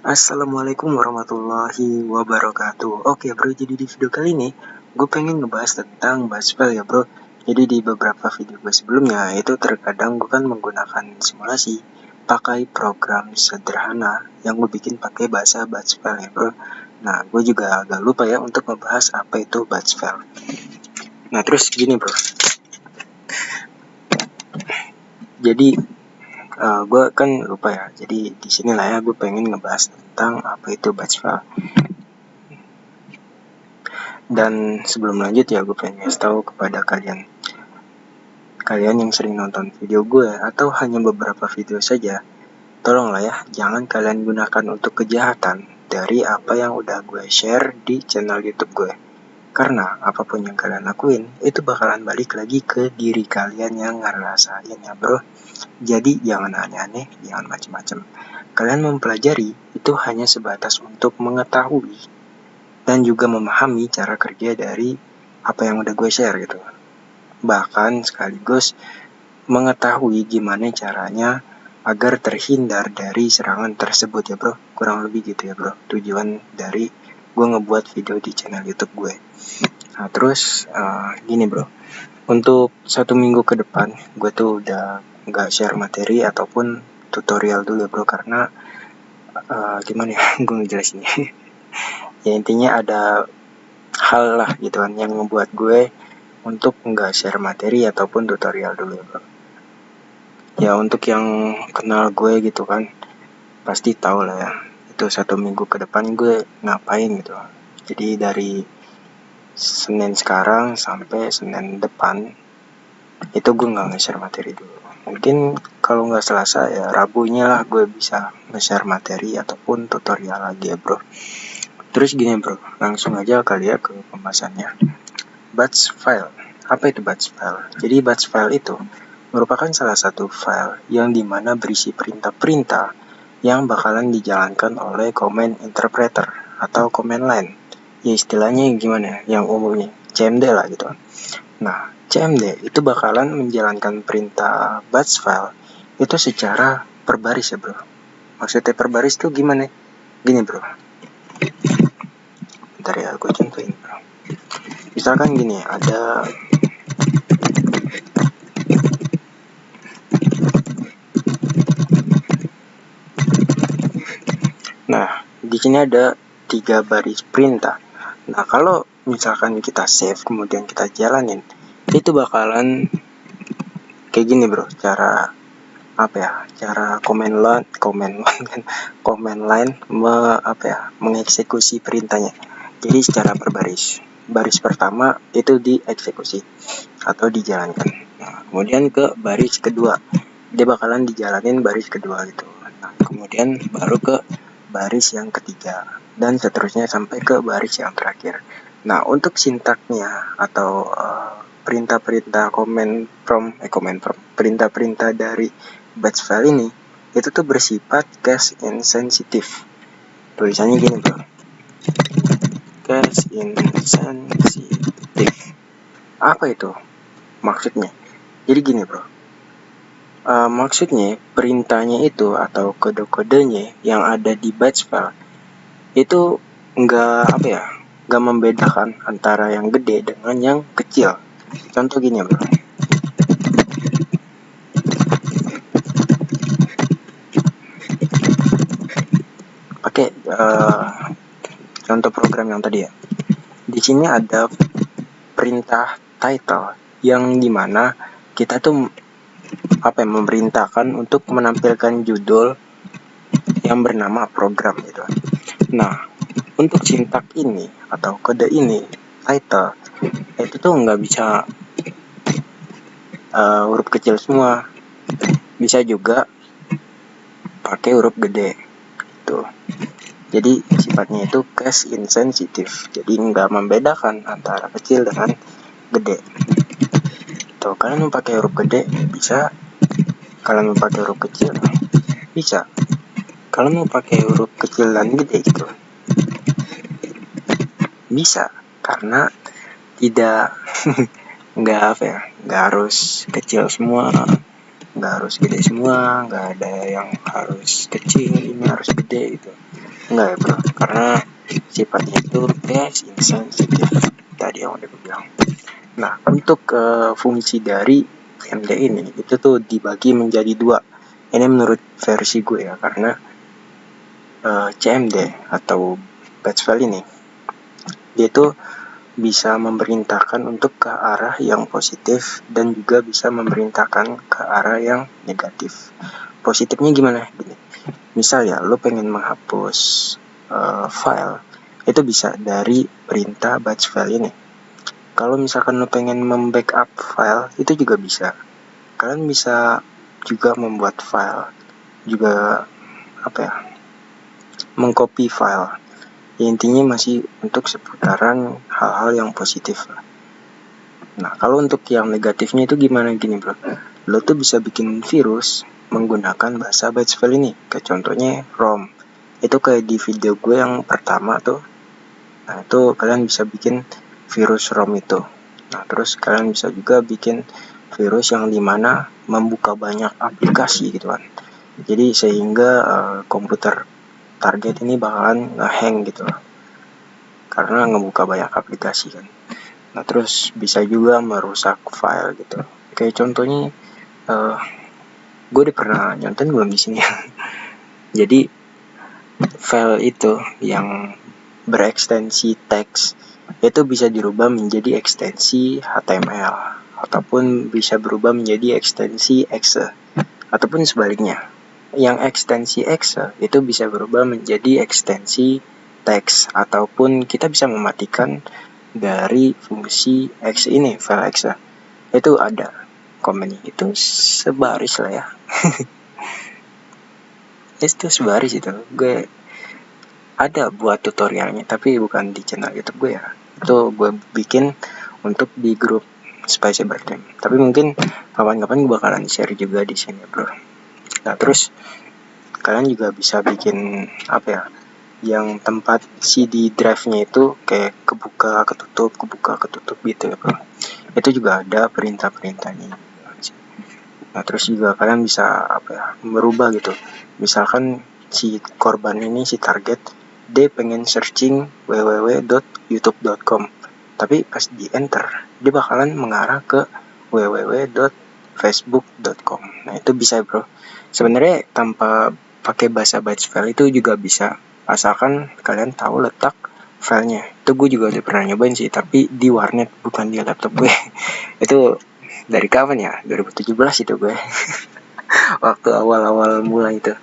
Assalamualaikum warahmatullahi wabarakatuh. Oke bro, jadi di video kali ini gue pengen ngebahas tentang Buzzfile ya bro. Jadi di beberapa video gue sebelumnya itu terkadang gue kan menggunakan simulasi pakai program sederhana yang gue bikin pakai bahasa Buzzfile ya bro. Nah gue juga agak lupa ya untuk ngebahas apa itu Buzzfile. Nah terus gini bro, jadi gue kan lupa ya. Jadi di sini lah ya gue pengen ngebahas tentang apa itu Buzzfile. Dan sebelum lanjut ya gue pengen kasih tahu kepada kalian yang sering nonton video gue atau hanya beberapa video saja, tolonglah ya jangan kalian gunakan untuk kejahatan dari apa yang udah gue share di channel YouTube gue. Karena apapun yang kalian lakuin itu bakalan balik lagi ke diri kalian yang ngerasain ya bro. Jadi jangan aneh-aneh, jangan macem-macem. Kalian mempelajari itu hanya sebatas untuk mengetahui dan juga memahami cara kerja dari apa yang udah gue share gitu. Bahkan sekaligus mengetahui gimana caranya agar terhindar dari serangan tersebut ya bro. Kurang lebih gitu ya bro, tujuan dari gue ngebuat video di channel YouTube gue. Nah terus gini bro, untuk 1 minggu ke depan gue tuh udah gak share materi ataupun tutorial dulu ya bro. Karena gimana ya gue ngejelasinnya. Ya intinya ada hal lah gitu kan yang membuat gue untuk nggak share materi ataupun tutorial dulu ya bro. Ya untuk yang kenal gue gitu kan pasti tahu lah ya, itu 1 minggu ke depan gue ngapain gitu. Jadi dari Senin sekarang sampai Senin depan itu gue nggak nge-share materi dulu. Mungkin kalau nggak Selasa ya Rabunya lah gue bisa nge-share materi ataupun tutorial lagi ya bro. Terus gini bro, langsung aja kali ya ke pembahasannya. Buzzfile. Apa itu Buzzfile? Jadi Buzzfile itu merupakan salah satu file yang dimana berisi perintah-perintah yang bakalan dijalankan oleh command interpreter atau command line. Ya istilahnya gimana ya, yang umumnya CMD lah gitu. Nah, CMD itu bakalan menjalankan perintah Buzzfile itu secara perbaris ya bro. Maksudnya perbaris tuh gimana? Gini bro. Bentar ya, aku contohin bro. Misalkan gini, ada Nah, di sini ada 3 baris perintah. Nah, kalau misalkan kita save kemudian kita jalanin, itu bakalan kayak gini, bro. Cara command line mengeksekusi perintahnya. Jadi secara berbaris. Baris pertama itu dieksekusi atau dijalankan. Nah, kemudian ke baris kedua, dia bakalan dijalanin baris kedua gitu. Nah, kemudian baru ke baris yang ketiga dan seterusnya sampai ke baris yang terakhir. Nah, untuk sintaknya atau perintah-perintah perintah-perintah dari Buzzfile ini itu tuh bersifat case insensitive. Tulisannya gini bro, case insensitive. Apa itu maksudnya? Jadi gini bro, maksudnya perintahnya itu atau kode-kodenya yang ada di Buzzfile itu nggak membedakan antara yang gede dengan yang kecil. Contoh gini bro, pakai contoh program yang tadi ya. Di sini ada perintah title yang dimana kita tuh memerintahkan untuk menampilkan judul yang bernama program gitu. Nah, untuk sintak ini atau kode ini title itu tuh nggak bisa huruf kecil semua, bisa juga pakai huruf gede gitu. Jadi sifatnya itu case insensitive, jadi nggak membedakan antara kecil dengan gede. Tuh, kalian mau pakai huruf gede bisa, kalian mau pakai huruf kecil bisa. Kalian mau pakai huruf kecil dan gede gitu bisa, karena tidak nggak harus kecil semua, nggak harus gede semua, nggak ada yang harus kecil ini harus gede gitu. Enggak ya bro, karena sifatnya itu insensitif tadi yang udah gue bilang. Nah, untuk fungsi dari CMD ini itu tuh dibagi menjadi dua. Ini menurut versi gue ya, karena CMD atau batch file ini dia tuh bisa memerintahkan untuk ke arah yang positif dan juga bisa memerintahkan ke arah yang negatif. Positifnya gimana? Gini. Misal ya, lo pengen menghapus file, itu bisa dari perintah batch file ini. Kalau misalkan lo pengen membackup file, itu juga bisa. Kalian bisa juga membuat file, juga mengcopy file. Ya, intinya masih untuk seputaran hal-hal yang positif. Nah, kalau untuk yang negatifnya itu gimana gini bro? Lo tuh bisa bikin virus menggunakan bahasa batch file ini. Kayak contohnya ROM. Itu kayak di video gue yang pertama tuh. Nah, itu kalian bisa bikin virus ROM itu. Nah, terus kalian bisa juga bikin virus yang dimana membuka banyak aplikasi gitu kan. Jadi sehingga komputer target ini bakalan nge-hang gitu loh. Karena ngebuka banyak aplikasi kan. Nah, terus bisa juga merusak file gitu. Kayak contohnya, gue udah pernah nyonten belum di sini. Jadi file itu yang berekstensi teks itu bisa dirubah menjadi ekstensi HTML ataupun bisa berubah menjadi ekstensi exe ataupun sebaliknya. Yang ekstensi exe itu bisa berubah menjadi ekstensi teks ataupun kita bisa mematikan dari fungsi exe ini, file exe. Itu ada komennya, itu sebaris lah ya. Itu sebaris itu. Gue ada buat tutorialnya tapi bukan di channel YouTube gue ya. Itu gue bikin untuk di grup Spy Cyber Team. Tapi mungkin kapan-kapan gue bakalan share juga di sini, bro. Nah, terus kalian juga bisa bikin yang tempat CD drive-nya itu kayak kebuka ketutup gitu ya, bro. Itu juga ada perintah-perintahnya. Nah, terus juga kalian bisa merubah gitu. Misalkan si korban ini, si target, dia pengen searching www.youtube.com, tapi pas di enter dia bakalan mengarah ke www.facebook.com. Nah, itu bisa bro. Sebenarnya tanpa pakai bahasa batch file itu juga bisa, asalkan kalian tahu letak filenya. Itu gue juga udah pernah nyobain sih, tapi di warnet bukan di laptop gue. Itu dari kapan ya? 2017 itu gue. Waktu awal-awal mulai itu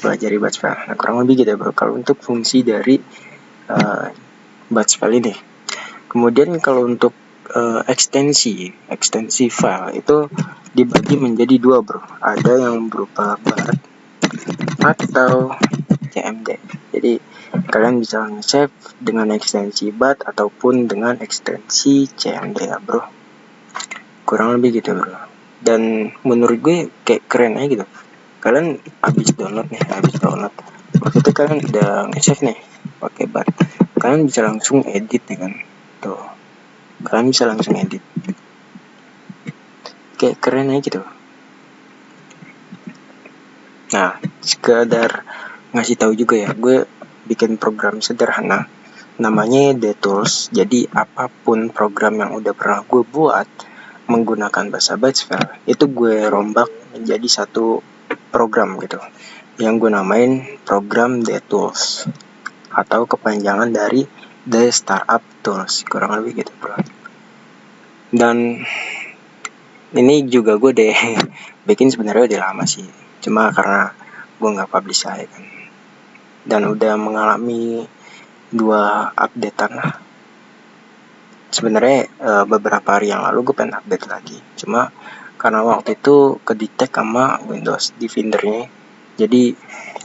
belajar batch file. Nah, kurang lebih gitu ya bro, kalau untuk fungsi dari batch file ini. Kemudian kalau untuk ekstensi file itu dibagi menjadi dua bro. Ada yang berupa bar atau CMD. Jadi kalian bisa save dengan ekstensi bat ataupun dengan ekstensi CMD ya bro. Kurang lebih gitu bro. Dan menurut gue kayak keren aja gitu. Kalian habis download, waktu itu kalian udah nge-save nih pakai bat, kalian bisa langsung edit ya kan. Tuh, kalian bisa langsung edit, kayak keren aja gitu. Nah, sekedar ngasih tahu juga ya, gue bikin program sederhana namanya DTools. Jadi apapun program yang udah pernah gue buat menggunakan bahasa batch file itu gue rombak menjadi satu program gitu yang gue namain program DTools atau kepanjangan dari The Startup Tools, kurang lebih gitu bro. Dan ini juga gue deh bikin sebenarnya udah lama sih, cuma karena gue nggak publish aja kan, dan udah mengalami 2 updatean lah. Sebenarnya beberapa hari yang lalu gue pengen update lagi, cuma karena waktu itu ke-detect sama Windows Defender-nya, jadi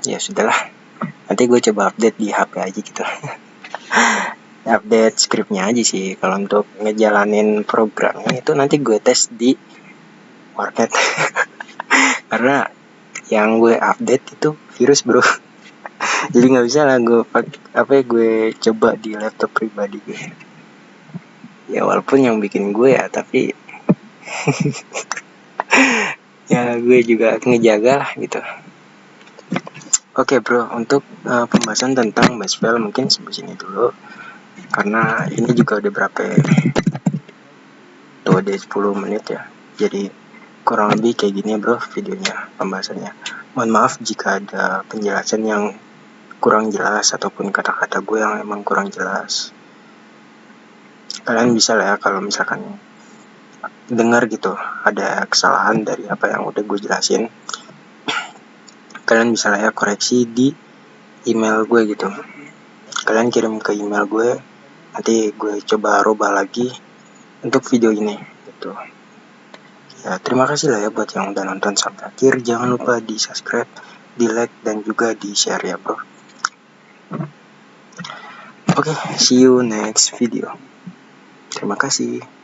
ya sudahlah, nanti gue coba update di HP aja gitu. Update scriptnya aja sih. Kalau untuk ngejalanin programnya itu nanti gue tes di warnet. Karena yang gue update itu virus bro. Jadi nggak bisa lah gue coba di laptop pribadi gue. Ya walaupun yang bikin gue ya, tapi ya gue juga ngejaga lah gitu. Oke bro, untuk pembahasan tentang Basvel mungkin sampai sini dulu, karena ini juga udah berapa ya? Tuh udah 10 menit ya. Jadi kurang lebih kayak gini bro videonya, pembahasannya. Mohon maaf jika ada penjelasan yang kurang jelas ataupun kata-kata gue yang emang kurang jelas. Kalian bisa lah ya kalau misalkan dengar gitu ada kesalahan dari apa yang udah gue jelasin, kalian bisa lah ya koreksi di email gue gitu. Kalian kirim ke email gue, nanti gue coba rubah lagi untuk video ini gitu. Ya terima kasih lah ya buat yang udah nonton sampai akhir. Jangan lupa di subscribe, di like, dan juga di share ya bro. Oke, see you next video. Terima kasih.